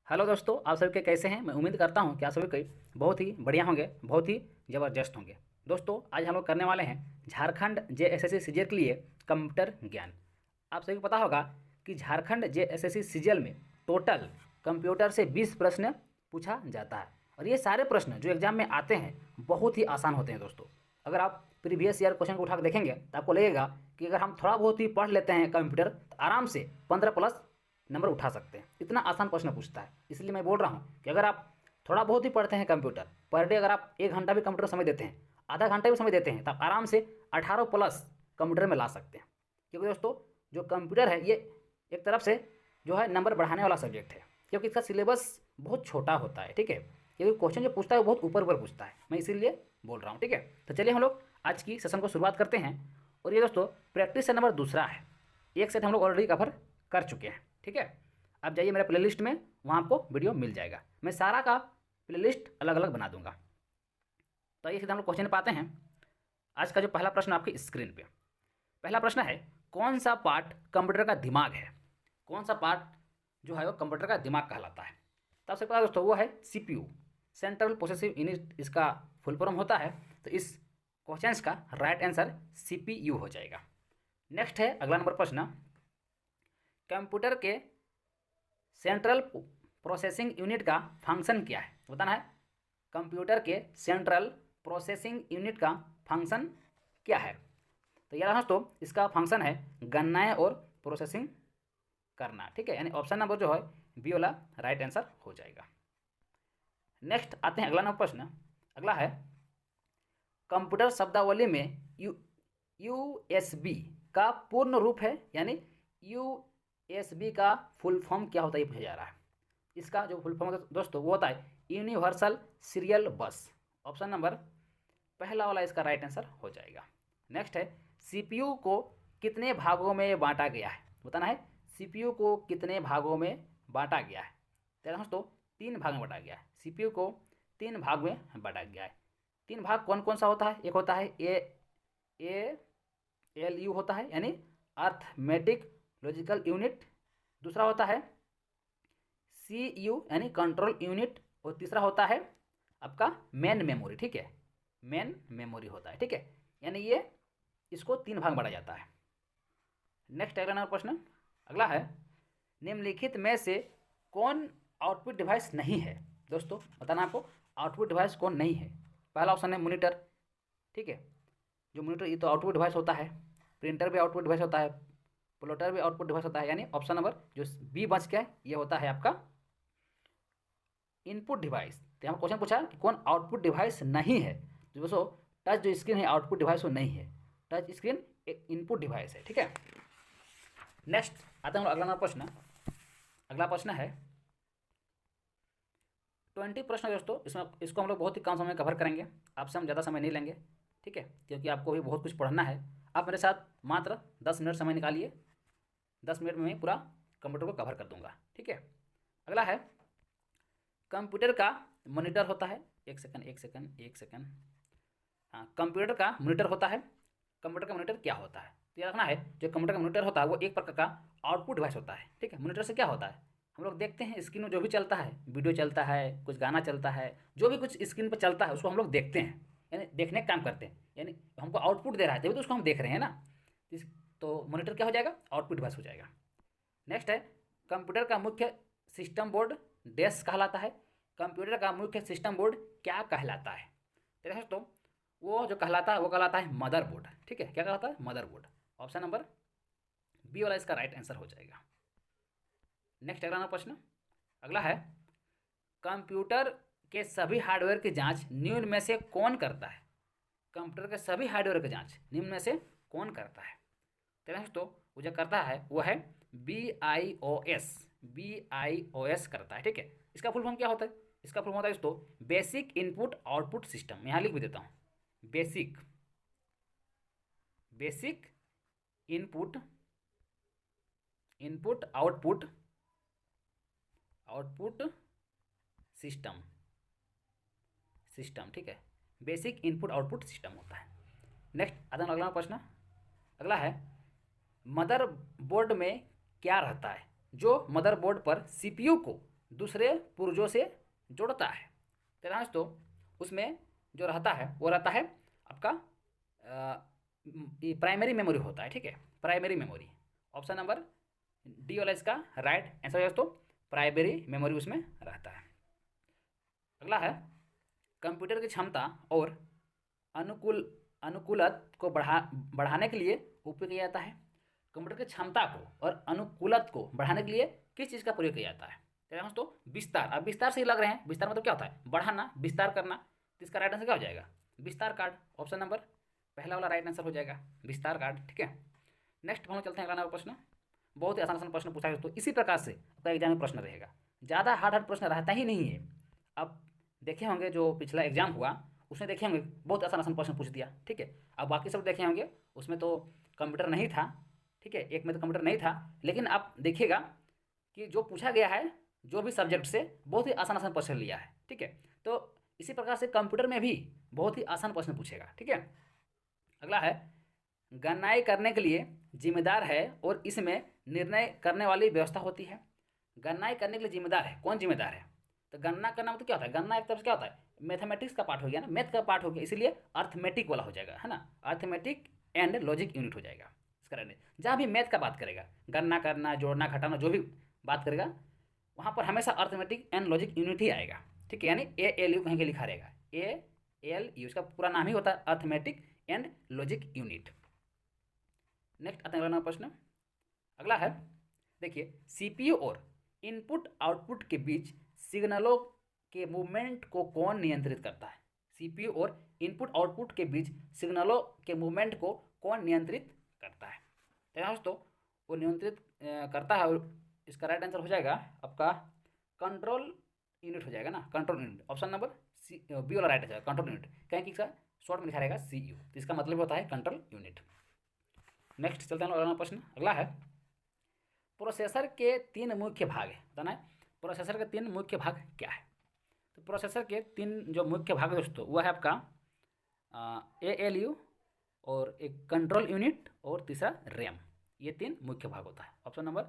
Hello दोस्तों, आप सभी के कैसे हैं। मैं उम्मीद करता हूं कि आप सभी के बहुत ही बढ़िया होंगे, बहुत ही ज़बरदस्त होंगे। दोस्तों, आज हम लोग करने वाले हैं झारखंड जेएसएससी सीजीएल के लिए कंप्यूटर ज्ञान। आप सभी को पता होगा कि झारखंड जेएसएससी सीजीएल में टोटल कंप्यूटर से 20 प्रश्न पूछा जाता है और ये सारे प्रश्न जो एग्जाम में आते हैं बहुत ही आसान होते हैं। दोस्तों, अगर आप प्रीवियस ईयर क्वेश्चन को उठा कर देखेंगे तो आपको लगेगा कि अगर हम थोड़ा बहुत ही पढ़ लेते हैं कंप्यूटर तो आराम से 15+ नंबर उठा सकते हैं। इतना आसान प्रश्न पूछता है। इसलिए मैं बोल रहा हूँ कि अगर आप थोड़ा बहुत ही पढ़ते हैं कंप्यूटर, पर डे अगर आप 1 घंटा भी कंप्यूटर समय देते हैं, आधा घंटा भी समय देते हैं, तो आप आराम से 18+ कंप्यूटर में ला सकते हैं। क्योंकि दोस्तों, जो कंप्यूटर है ये एक तरफ से जो है नंबर बढ़ाने वाला सब्जेक्ट है, क्योंकि इसका सिलेबस बहुत छोटा होता है। ठीक है, क्योंकि क्वेश्चन जो पूछता है वो बहुत ऊपर ऊपर पूछता है। मैं इसीलिए बोल रहा हूँ। ठीक है, तो चलिए हम लोग आज की सेशन को शुरुआत करते हैं। और ये दोस्तों प्रैक्टिस सेट नंबर दूसरा है। एक सेट हम लोग ऑलरेडी कवर कर चुके हैं। ठीक है, आप जाइए मेरे प्लेलिस्ट में, वहाँ आपको वीडियो मिल जाएगा। मैं सारा का प्लेलिस्ट अलग अलग बना दूंगा। तो आइए सीधा हम लोग क्वेश्चन पाते हैं। आज का जो पहला प्रश्न आपकी स्क्रीन पे, पहला प्रश्न है, कौन सा पार्ट कंप्यूटर का दिमाग है। कौन सा पार्ट जो है वो कंप्यूटर का दिमाग कहलाता है। तो आपसे पता है दोस्तों, वो है सीपीयू, सेंट्रल प्रोसेसिव यूनिट इसका फुल फॉर्म होता है। तो इस क्वेश्चन का राइट आंसर सीपीयू हो जाएगा। नेक्स्ट है अगला नंबर प्रश्न, कंप्यूटर के सेंट्रल प्रोसेसिंग यूनिट का फंक्शन क्या है। बताना है कंप्यूटर के सेंट्रल प्रोसेसिंग यूनिट का फंक्शन क्या है। तो यार दोस्तों, इसका फंक्शन है गणनाएं और प्रोसेसिंग करना। ठीक है, यानी ऑप्शन नंबर जो है बी वाला राइट आंसर हो जाएगा। नेक्स्ट आते हैं अगला नंबर प्रश्न। अगला है, कंप्यूटर शब्दावली में यूएसबी का पूर्ण रूप है, यानी यूएसबी का फुल फॉर्म क्या होता है ये पूछा जा रहा है। इसका जो फुल फॉर्म होता है दोस्तों वो होता है यूनिवर्सल सीरियल बस। ऑप्शन नंबर पहला वाला इसका राइट आंसर हो जाएगा। नेक्स्ट है, सीपीयू को कितने भागों में बांटा गया है। बताना है सीपीयू को कितने भागों में बांटा गया है। तो दोस्तों 3 भाग में बांटा गया है। सीपीयू को 3 भाग में बांटा गया है। 3 भाग कौन कौन सा होता है। एक होता है ए एल यू होता है, यानी अर्थमेटिक लॉजिकल यूनिट। दूसरा होता है सी यू यानी कंट्रोल यूनिट। और तीसरा होता है आपका मेन मेमोरी। ठीक है, मेन मेमोरी होता है। ठीक है, यानी ये इसको 3 भाग बांटा जाता है। नेक्स्ट अगला नंबर प्रश्न अगला है, निम्नलिखित में से कौन आउटपुट डिवाइस नहीं है। दोस्तों बताना आपको आउटपुट डिवाइस कौन नहीं है। पहला ऑप्शन है मॉनिटर। ठीक है, जो मॉनिटर ये तो आउटपुट डिवाइस होता है। प्रिंटर भी आउटपुट डिवाइस होता है, प्लॉटर भी आउटपुट डिवाइस होता है। यानी ऑप्शन नंबर जो बी बच गया है ये होता है आपका इनपुट डिवाइस। तो यहाँ क्वेश्चन पूछा कि कौन आउटपुट डिवाइस नहीं है। जो दोस्तों टच जो स्क्रीन है आउटपुट डिवाइस वो नहीं है। टच स्क्रीन एक इनपुट डिवाइस है। ठीक है, नेक्स्ट आता हूँ अगला प्रश्न। अगला प्रश्न है 20 प्रश्न दोस्तों। इसमें इसको हम लोग बहुत ही कम समय में कवर करेंगे। आपसे हम ज़्यादा समय नहीं लेंगे। ठीक है, क्योंकि आपको भी बहुत कुछ पढ़ना है। आप मेरे साथ मात्र 10 मिनट समय निकालिए। 10 मिनट में मैं पूरा कंप्यूटर को कवर कर दूंगा। ठीक है, अगला है, कंप्यूटर का मॉनिटर होता है। एक सेकंड एक सेकंड एक सेकंड। हाँ, कंप्यूटर का मॉनिटर होता है। कंप्यूटर का मॉनिटर क्या होता है तो ये रखना है, जो कंप्यूटर का मॉनिटर होता है वो एक प्रकार का आउटपुट डिवाइस होता है। ठीक है, मॉनिटर से क्या होता है, हम लोग देखते हैं स्क्रीन में जो भी चलता है, वीडियो चलता है, कुछ गाना चलता है, जो भी कुछ स्क्रीन पर चलता है उसको हम लोग देखते हैं, यानी देखने का काम करते हैं। यानी हमको आउटपुट दे रहा है तभी तो उसको हम देख रहे हैं ना। तो मॉनिटर क्या हो जाएगा, आउटपुट डिवाइस हो जाएगा। नेक्स्ट है, कंप्यूटर का मुख्य सिस्टम बोर्ड डेस्क कहलाता है। कंप्यूटर का मुख्य सिस्टम बोर्ड क्या कहलाता है। तो दोस्तों वो जो कहलाता है वो कहलाता है मदरबोर्ड। ठीक है, क्या कहलाता है, मदरबोर्ड। ऑप्शन नंबर बी वाला इसका राइट आंसर हो जाएगा। नेक्स्ट अगला प्रश्न अगला है, कंप्यूटर के सभी हार्डवेयर की जांच निम्न में से कौन करता है। कंप्यूटर के सभी हार्डवेयर की जांच निम्न में से कौन करता है। तो दोस्तों वो जो करता है वो है BIOS करता है। ठीक है, इसका फुल फॉर्म क्या होता है, इसका फुल फॉर्म होता है दोस्तों बेसिक इनपुट आउटपुट सिस्टम। यहाँ लिख भी देता हूँ, बेसिक इनपुट आउटपुट सिस्टम। ठीक है, बेसिक इनपुट आउटपुट सिस्टम होता है। नेक्स्ट आता है अगला प्रश्न अगला है, मदरबोर्ड में क्या रहता है। जो मदरबोर्ड पर सीपीयू को दूसरे पुर्जों से जोड़ता है। तो दोस्तों उसमें जो रहता है वो रहता है आपका प्राइमरी मेमोरी होता है, ठीक है, primary memory. Option number D वाला इसका राइट आंसर है दोस्तों, प्राइमरी मेमोरी उसमें रहता है। अगला है कंप्यूटर की क्षमता और अनुकूलत को बढ़ाने के लिए उपयोग किया जाता है। कंप्यूटर की क्षमता को और अनुकूलत को बढ़ाने के लिए किस चीज़ का प्रयोग किया जाता है? दोस्तों विस्तार। अब विस्तार से ही लग रहे हैं, विस्तार मतलब क्या होता है? बढ़ाना, विस्तार करना। तो इसका राइट आंसर क्या हो जाएगा? विस्तार कार्ड। ऑप्शन नंबर पहला वाला राइट आंसर हो जाएगा, विस्तार कार्ड, ठीक है। नेक्स्ट हम लोग चलते हैं अगला नंबर प्रश्न। बहुत ही आसान प्रश्न पूछा है दोस्तों, इसी प्रकार से आपका एग्जाम में प्रश्न रहेगा, ज़्यादा हार्ड प्रश्न रहता ही नहीं है। अब देखे होंगे जो पिछला एग्जाम हुआ उसमें देखे होंगे बहुत आसान प्रश्न पूछ दिया, ठीक है। अब बाकी सब देखे होंगे उसमें तो कंप्यूटर नहीं था, ठीक है, एक में तो कंप्यूटर नहीं था, लेकिन आप देखिएगा कि जो पूछा गया है जो भी सब्जेक्ट से बहुत ही आसान प्रश्न लिया है, ठीक है। तो इसी प्रकार से कंप्यूटर में भी बहुत ही आसान प्रश्न पूछेगा, ठीक है। अगला है गणनाएं करने के लिए जिम्मेदार है और इसमें निर्णय करने वाली व्यवस्था होती है। गणनाएं करने के लिए जिम्मेदार है, कौन जिम्मेदार है? तो गणना करना मतलब क्या होता है? गणना एक तरफ से क्या होता है? मैथमेटिक्स का पार्ट हो गया ना, मैथ का पार्ट हो गया, इसीलिए अर्थमेटिक वाला हो जाएगा, है ना, अर्थमेटिक एंड लॉजिक यूनिट हो जाएगा इसका रहने। जहाँ भी मैथ का बात करेगा, गणना करना, जोड़ना, घटाना, जो भी बात करेगा वहाँ पर हमेशा अर्थमेटिक एंड लॉजिक यूनिट ही आएगा, ठीक है। यानी ALU कहीं के लिखा रहेगा, ALU, इसका पूरा नाम ही होता है arithmetic and logic unit. Next आता है अगला प्रश्न। अगला है देखिए, CPU और इनपुट आउटपुट के बीच सिग्नलों के मूवमेंट को कौन नियंत्रित करता है? CPU और इनपुट आउटपुट के बीच सिग्नलों के मूवमेंट को कौन नियंत्रित करता है? तो दोस्तों वो नियंत्रित करता है, इसका राइट आंसर हो जाएगा आपका कंट्रोल यूनिट हो जाएगा ना, control unit. Option number B वाला राइट आंसर, कंट्रोल यूनिट। कहें कि इसका शॉर्ट में लिखा रहेगा CU, तो इसका मतलब होता है कंट्रोल यूनिट। नेक्स्ट चलते हैं अगला प्रश्न। अगला है प्रोसेसर के 3 मुख्य भाग है, बताना है प्रोसेसर के 3 मुख्य भाग क्या है? तो प्रोसेसर के 3 जो मुख्य भाग है दोस्तों वो है आपका ALU और एक कंट्रोल यूनिट और तीसरा रैम, ये 3 मुख्य भाग होता है। Option number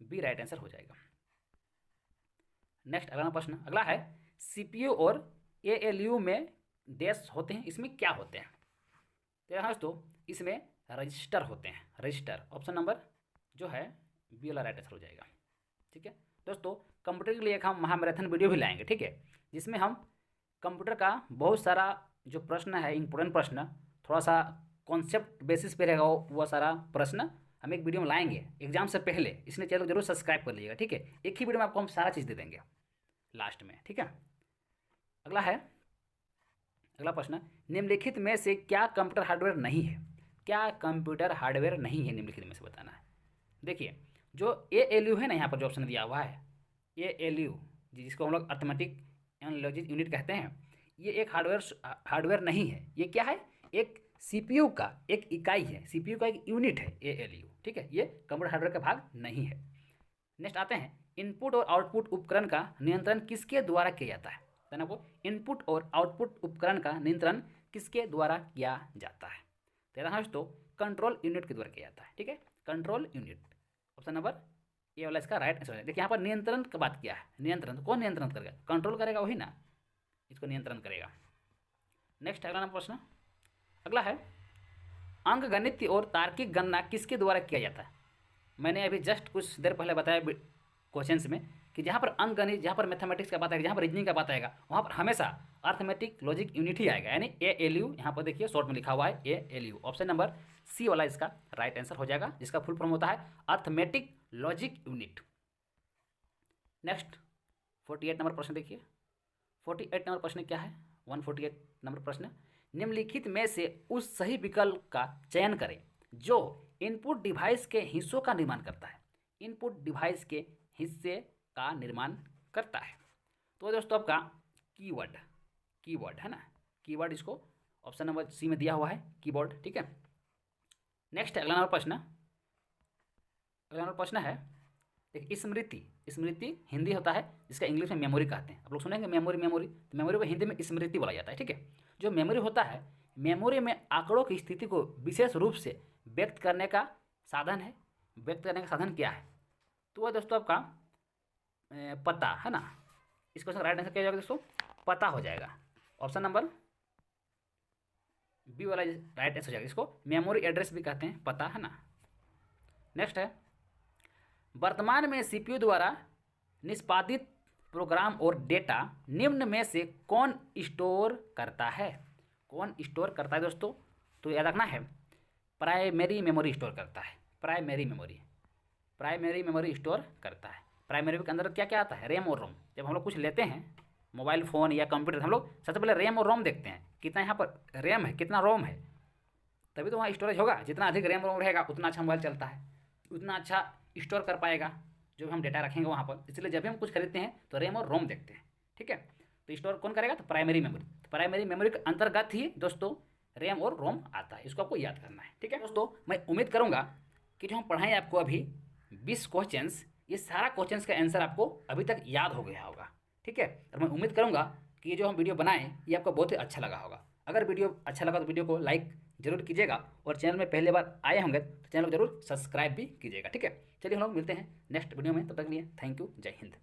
B right answer हो जाएगा। नेक्स्ट अगला प्रश्न। अगला है CPU और ALU में डैश होते हैं, इसमें क्या होते हैं? तो यहाँ दोस्तों इसमें रजिस्टर होते हैं, रजिस्टर। ऑप्शन नंबर जो है बी वाला राइट आंसर हो जाएगा, ठीक है। दोस्तों कंप्यूटर के लिए एक हम महामैराथन वीडियो भी लाएंगे, ठीक है, जिसमें हम कंप्यूटर का बहुत सारा जो प्रश्न है, इंपॉर्टेंट प्रश्न, थोड़ा सा कॉन्सेप्ट बेसिस पे रहेगा वो सारा प्रश्न हम एक वीडियो में लाएंगे एग्जाम से पहले, इसलिए चैनल जरूर सब्सक्राइब कर लीजिएगा, ठीक है। एक ही वीडियो में आपको हम सारा चीज़ दे देंगे लास्ट में, ठीक है। अगला है अगला प्रश्न, निम्नलिखित में से क्या कंप्यूटर हार्डवेयर नहीं है? क्या कंप्यूटर हार्डवेयर नहीं है निम्नलिखित में से बताना है। देखिए जो ALU है ना, यहाँ पर जो ऑप्शन दिया हुआ है ALU जिसको हम लोग अर्थमेटिक एंड लॉजिक यूनिट कहते हैं, ये एक हार्डवेयर नहीं है। ये क्या है? एक CPU का एक इकाई है, CPU का एक यूनिट है ALU, ठीक है। ये कंप्यूटर हार्डवेयर का भाग नहीं है। नेक्स्ट आते हैं इनपुट और आउटपुट उपकरण का नियंत्रण किसके द्वारा किया जाता है? ना वो इनपुट और आउटपुट उपकरण का नियंत्रण किसके द्वारा किया जाता है? तेरा दोस्तों कंट्रोल यूनिट के द्वारा किया जाता है, ठीक है, control unit. Option number A वाला इसका राइट आंसर है। देखिए यहाँ पर नियंत्रण की बात किया है, नियंत्रण तो कौन नियंत्रण करेगा? कंट्रोल करेगा वही ना, इसको नियंत्रण करेगा। नेक्स्ट अगला नंबर प्रश्न। अगला है अंकगणित और तार्किक गणना किसके द्वारा किया जाता है? मैंने अभी जस्ट कुछ देर पहले बताया क्वेश्चंस में कि जहाँ पर अंकगणित, जहाँ पर मैथमेटिक्स का बात आएगा, जहाँ पर रीजनिंग का बात आएगा, वहाँ पर हमेशा अर्थमेटिक लॉजिक यूनिट ही आएगा, यानी ALU। यहाँ पर देखिए शॉर्ट में लिखा हुआ है ALU। ऑप्शन नंबर सी वाला इसका राइट आंसर हो जाएगा, जिसका फुल फॉर्म होता है arithmetic logic unit. Next 48 number प्रश्न देखिए। 48 नंबर प्रश्न क्या है? 148 नंबर प्रश्न, निम्नलिखित में से उस सही विकल्प का चयन करें जो इनपुट डिवाइस के हिस्सों का निर्माण करता है। इनपुट डिवाइस के हिस्से का निर्माण करता है। तो दोस्तों आपका कीवर्ड है ना, कीवर्ड, इसको ऑप्शन नंबर सी में दिया हुआ है कीबोर्ड, ठीक है। नेक्स्ट अगला नंबर प्रश्न है देखिए स्मृति हिंदी होता है, जिसका इंग्लिश में मेमोरी कहते हैं। आप लोग सुनेंगे मेमोरी, तो मेमोरी को हिंदी में स्मृति बोला जाता है, ठीक है। जो मेमोरी होता है, मेमोरी में आंकड़ों की स्थिति को विशेष रूप से व्यक्त करने का साधन है। व्यक्त करने का साधन क्या है? तो वह दोस्तों आपका पता, है ना। इस क्वेश्चन का राइट आंसर क्या हो जाएगा दोस्तों? पता हो जाएगा। ऑप्शन नंबर बी वाला राइट आंसर हो जाएगा। इसको मेमोरी एड्रेस भी कहते हैं, पता, है ना। नेक्स्ट है, वर्तमान में सीपीयू द्वारा निष्पादित प्रोग्राम और डेटा निम्न में से कौन स्टोर करता है? कौन स्टोर करता है दोस्तों? तो याद रखना है, प्राइमरी मेमोरी स्टोर करता है। प्राइमरी मेमोरी स्टोर करता है। प्राइमरी के अंदर क्या क्या आता है? रैम और रोम। जब हम लोग कुछ लेते हैं मोबाइल फ़ोन या कंप्यूटर, हम लोग सबसे पहले रैम और रोम देखते हैं, कितना यहाँ पर रैम है, कितना रोम है, तभी तो वहाँ स्टोरेज होगा। जितना अधिक रैम रोम रहेगा उतना अच्छा मोबाइल चलता है, उतना अच्छा स्टोर कर पाएगा जो भी हम डेटा रखेंगे वहाँ पर। इसलिए जब भी हम कुछ खरीदते हैं तो रैम और रोम देखते हैं, ठीक है। तो स्टोर कौन करेगा? तो प्राइमरी मेमोरी। तो प्राइमरी मेमोरी के अंतर्गत ही दोस्तों रैम और रोम आता है। इसको आपको याद करना है, ठीक है दोस्तों। मैं उम्मीद करूँगा कि जो हम पढ़ाएं आपको अभी 20 क्वेश्चंस, ये सारा क्वेश्चंस का आंसर आपको अभी तक याद हो गया होगा, ठीक है। और मैं उम्मीद करूँगा कि ये जो हम वीडियो बनाएं ये आपको बहुत ही अच्छा लगा होगा। अगर वीडियो अच्छा लगा तो वीडियो को लाइक जरूर कीजिएगा, और चैनल में पहले बार आए होंगे तो चैनल को जरूर सब्सक्राइब भी कीजिएगा, ठीक है। चलिए हम लोग मिलते हैं नेक्स्ट वीडियो में, तब तक के लिए थैंक यू, जय हिंद।